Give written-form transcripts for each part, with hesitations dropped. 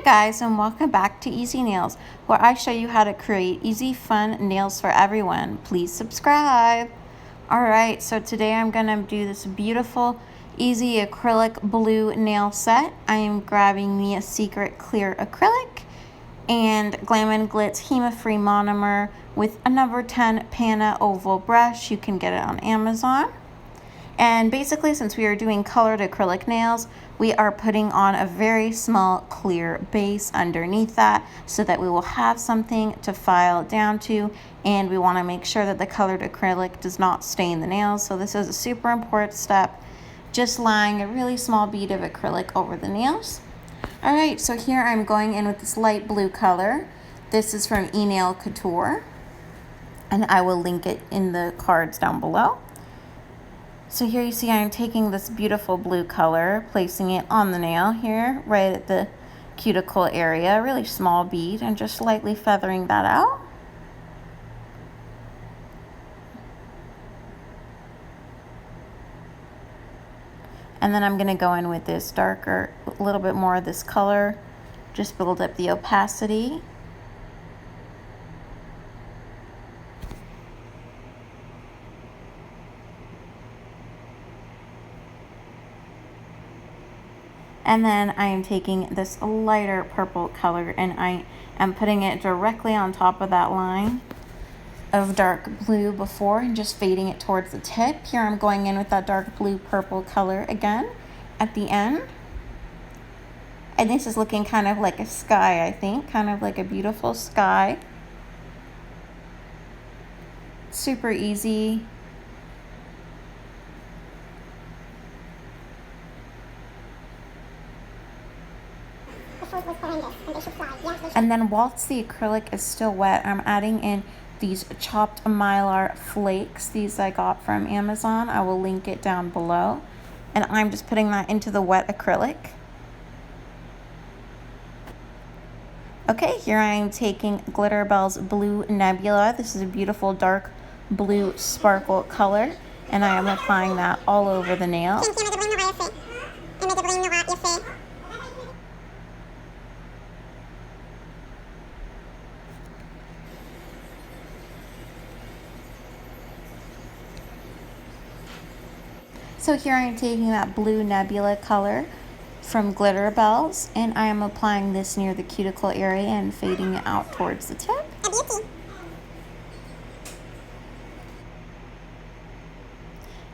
guys, and welcome back to Easy Nails, where I show you how to create easy, fun nails for everyone. Please subscribe. Alright, so today I'm going to do this beautiful, easy acrylic blue nail set. I am grabbing the Secret Clear Acrylic and Glam & Glitz Hema Free Monomer with a number 10 Pana oval brush. You can get it on Amazon. And basically, since we are doing colored acrylic nails, we are putting on a very small clear base underneath that so that we will have something to file down to, and we want to make sure that the colored acrylic does not stain the nails. So this is a super important step, just laying a really small bead of acrylic over the nails. Alright, so here I'm going in with this light blue color. This is from Enailcouture, and I will link it in the cards down below. So here you see I'm taking this beautiful blue color, placing it on the nail here, right at the cuticle area, really small bead, and just lightly feathering that out. And then I'm going to go in with this darker, a little bit more of this color, just build up the opacity. And then I am taking this lighter purple color and I am putting it directly on top of that line of dark blue before and just fading it towards the tip. Here I'm going in with that dark blue purple color again at the end. And this is looking kind of like a sky, I think, kind of like a beautiful sky. Super easy. And then whilst the acrylic is still wet, I'm adding in these chopped mylar flakes. These I got from Amazon. I will link it down below. And I'm just putting that into the wet acrylic. Okay, here I am taking Glitterbels Blue Nebula. This is a beautiful dark blue sparkle color, and I am applying that all over the nail. So here I am taking that blue nebula color from Glitterbels, and I am applying this near the cuticle area and fading it out towards the tip.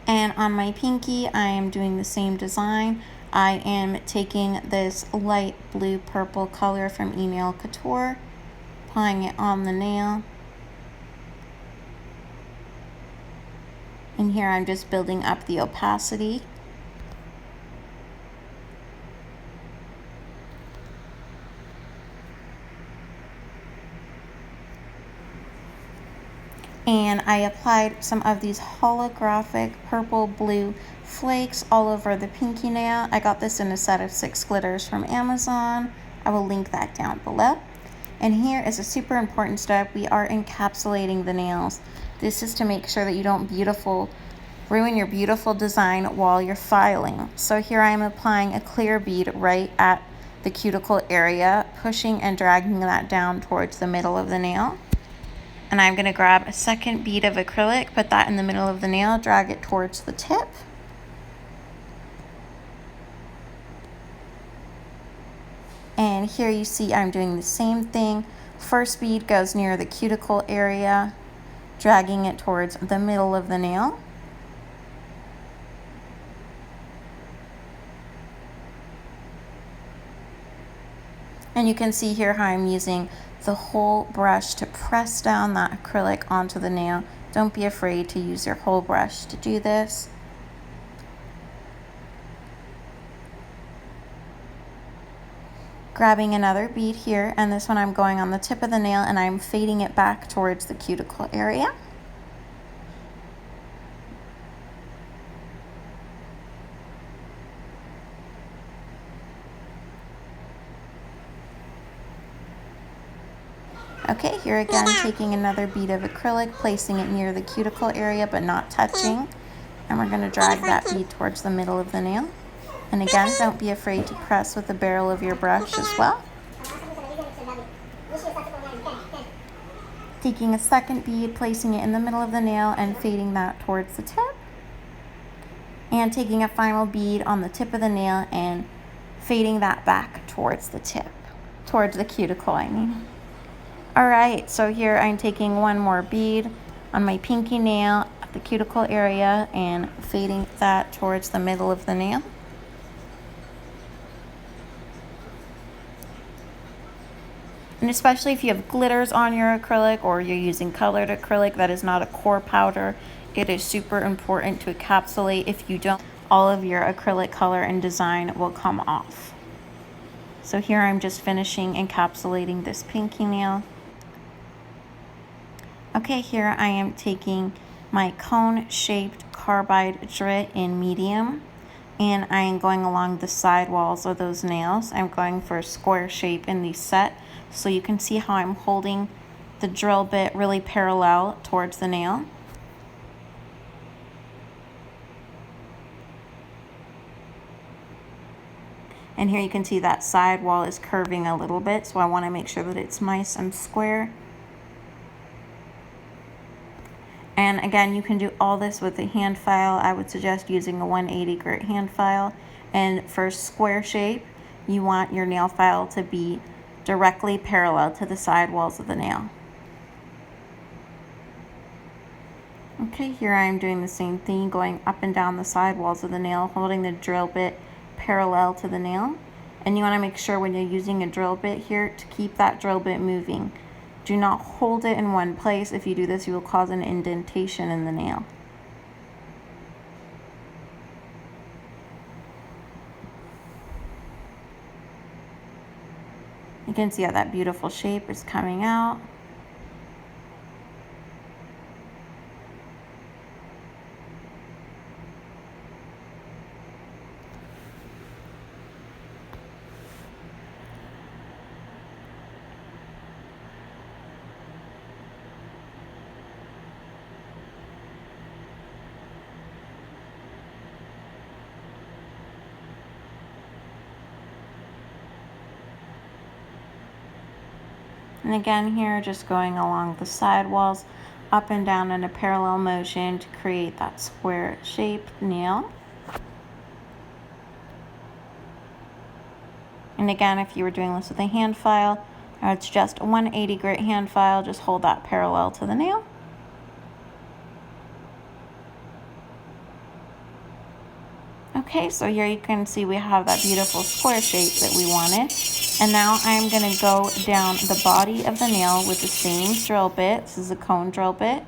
And on my pinky, I am doing the same design. I am taking this light blue purple color from Enailcouture, applying it on the nail. And here I'm just building up the opacity. And I applied some of these holographic purple blue flakes all over the pinky nail. I got this in a set of 6 glitters from Amazon. I will link that down below. And here is a super important step. We are encapsulating the nails. This is to make sure that you don't ruin your beautiful design while you're filing. So here I am applying a clear bead right at the cuticle area, pushing and dragging that down towards the middle of the nail. And I'm going to grab a second bead of acrylic, put that in the middle of the nail, drag it towards the tip. And here you see I'm doing the same thing. First bead goes near the cuticle area, dragging it towards the middle of the nail. And you can see here how I'm using the whole brush to press down that acrylic onto the nail. Don't be afraid to use your whole brush to do this. Grabbing another bead here, and this one I'm going on the tip of the nail and I'm fading it back towards the cuticle area. Okay, here again, taking another bead of acrylic, placing it near the cuticle area but not touching. And we're going to drag that bead towards the middle of the nail. And again, don't be afraid to press with the barrel of your brush as well. Taking a second bead, placing it in the middle of the nail and fading that towards the tip. And taking a final bead on the tip of the nail and fading that back towards the tip, towards the cuticle, I mean. All right, so here I'm taking one more bead on my pinky nail at the cuticle area and fading that towards the middle of the nail. And especially if you have glitters on your acrylic or you're using colored acrylic that is not a core powder, it is super important to encapsulate. If you don't, all of your acrylic color and design will come off. So here I'm just finishing encapsulating this pinky nail. Okay, here I am taking my cone-shaped carbide grit in medium, and I am going along the side walls of those nails. I'm going for a square shape in the set, so you can see how I'm holding the drill bit really parallel towards the nail. And here you can see that side wall is curving a little bit, so I want to make sure that it's nice and square. And again, you can do all this with a hand file. I would suggest using a 180 grit hand file. And for square shape, you want your nail file to be directly parallel to the side walls of the nail. Okay, here I am doing the same thing, going up and down the side walls of the nail, holding the drill bit parallel to the nail. And you want to make sure when you're using a drill bit here to keep that drill bit moving. Do not hold it in one place. If you do this, you will cause an indentation in the nail. You can see how that beautiful shape is coming out. And again here, just going along the side walls, up and down in a parallel motion to create that square shaped nail. And again, if you were doing this with a hand file, it's just a 180 grit hand file, just hold that parallel to the nail. Okay, so here you can see we have that beautiful square shape that we wanted. And now I'm going to go down the body of the nail with the same drill bit. This is a cone drill bit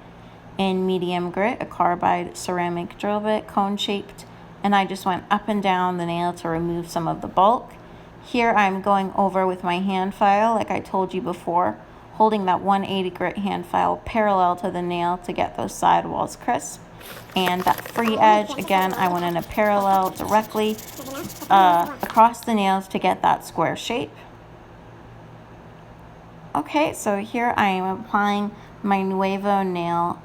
in medium grit, a carbide ceramic drill bit, cone shaped. And I just went up and down the nail to remove some of the bulk. Here I'm going over with my hand file, like I told you before, holding that 180 grit hand file parallel to the nail to get those side walls crisp. And that free edge, again, I went in a parallel directly across the nails to get that square shape. Okay, so here I am applying my Nouveau nail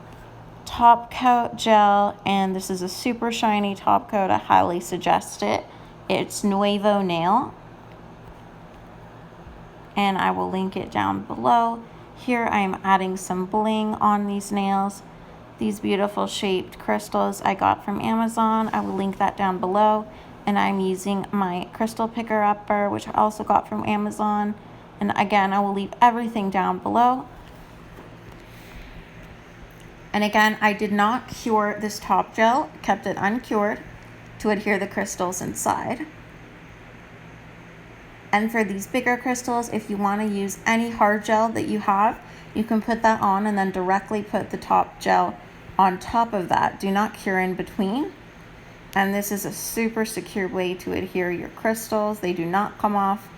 top coat gel, and this is a super shiny top coat. I highly suggest it. It's Nouveau nail, and I will link it down below. Here I am adding some bling on these nails. These beautiful shaped crystals I got from Amazon. I will link that down below. And I'm using my crystal picker upper, which I also got from Amazon. And again, I will leave everything down below. And again, I did not cure this top gel, kept it uncured to adhere the crystals inside. And for these bigger crystals, if you want to use any hard gel that you have, you can put that on and then directly put the top gel on top of that. Do not cure in between. And this is a super secure way to adhere your crystals. They do not come off.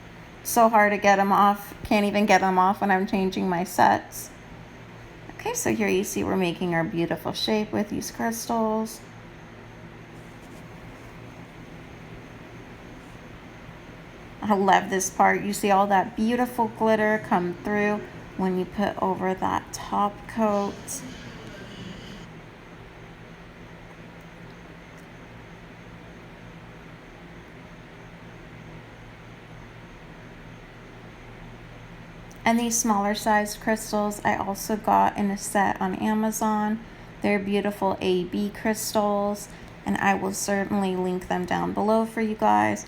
So hard to get them off. Can't even get them off when I'm changing my sets. Okay, so here you see we're making our beautiful shape with these crystals. I love this part. You see all that beautiful glitter come through when you put over that top coat. And these smaller sized crystals I also got in a set on Amazon. They're beautiful AB crystals, and I will certainly link them down below for you guys.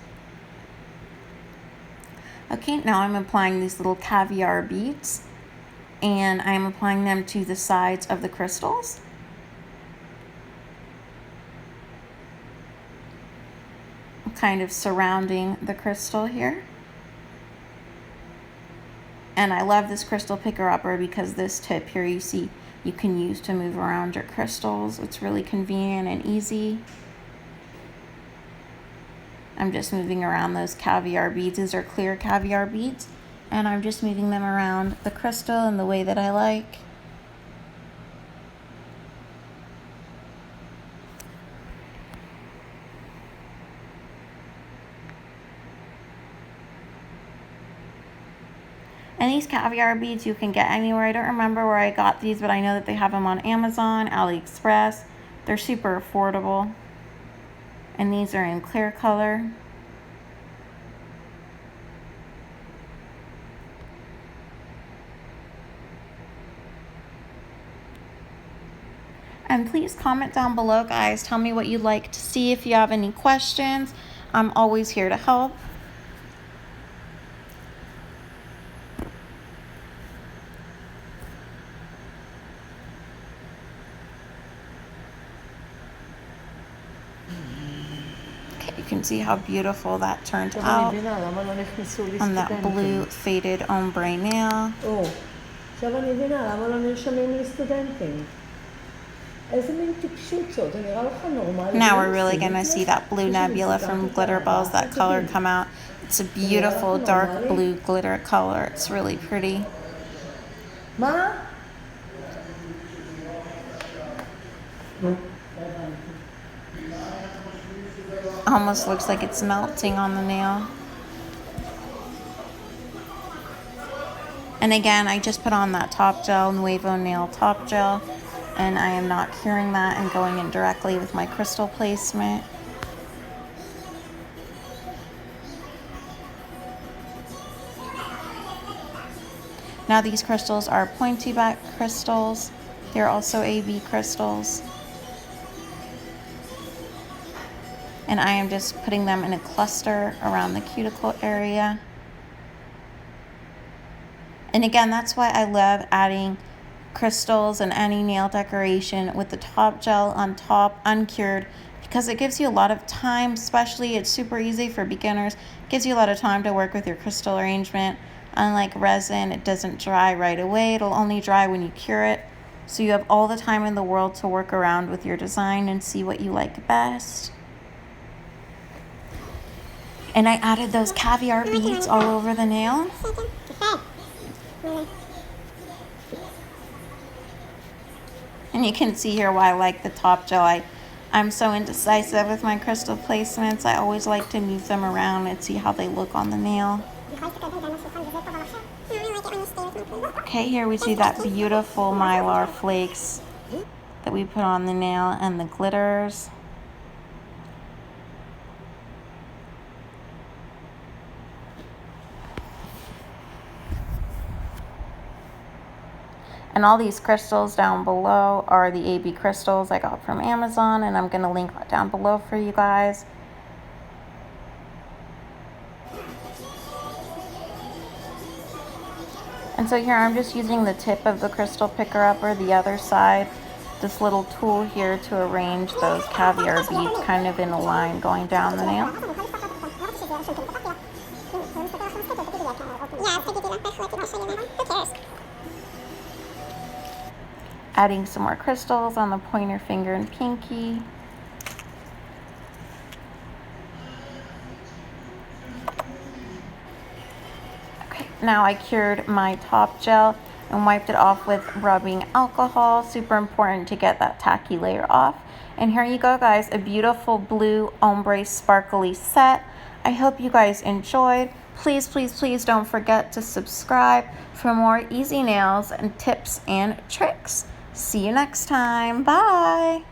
Okay, now I'm applying these little caviar beads, and I'm applying them to the sides of the crystals. I'm kind of surrounding the crystal here. And I love this crystal picker upper because this tip here you see you can use to move around your crystals. It's really convenient and easy. I'm just moving around those caviar beads. These are clear caviar beads, and I'm just moving them around the crystal in the way that I like. And these caviar beads you can get anywhere. I don't remember where I got these, but I know that they have them on Amazon, AliExpress. They're super affordable. And these are in clear color. And please comment down below, guys. Tell me what you'd like to see. If you have any questions, I'm always here to help. You can see how beautiful that turned out on that blue faded ombre nail. Now we're really going to see that blue nebula from Glitterbels, that color come out. It's a beautiful dark blue glitter color. It's really pretty. Almost looks like it's melting on the nail. And again, I just put on that top gel, Nouveau nail top gel, and I am not curing that and going in directly with my crystal placement. Now these crystals are pointy back crystals. They're also AB crystals. And I am just putting them in a cluster around the cuticle area. And again, that's why I love adding crystals and any nail decoration with the top gel on top, uncured, because it gives you a lot of time. Especially, it's super easy for beginners. It gives you a lot of time to work with your crystal arrangement. Unlike resin, it doesn't dry right away. It'll only dry when you cure it. So you have all the time in the world to work around with your design and see what you like best. And I added those caviar beads all over the nail. And you can see here why I like the top gel. I'm so indecisive with my crystal placements. I always like to move them around and see how they look on the nail. Okay, here we see that beautiful mylar flakes that we put on the nail and the glitters. And all these crystals down below are the AB crystals I got from Amazon, and I'm going to link that down below for you guys. And so here I'm just using the tip of the crystal picker upper, the other side, this little tool here to arrange those caviar beads kind of in a line going down the nail. Adding some more crystals on the pointer finger and pinky. Okay, now I cured my top gel and wiped it off with rubbing alcohol. Super important to get that tacky layer off. And here you go, guys, a beautiful blue ombre sparkly set. I hope you guys enjoyed. Please, please, please don't forget to subscribe for more easy nails and tips and tricks. See you next time. Bye.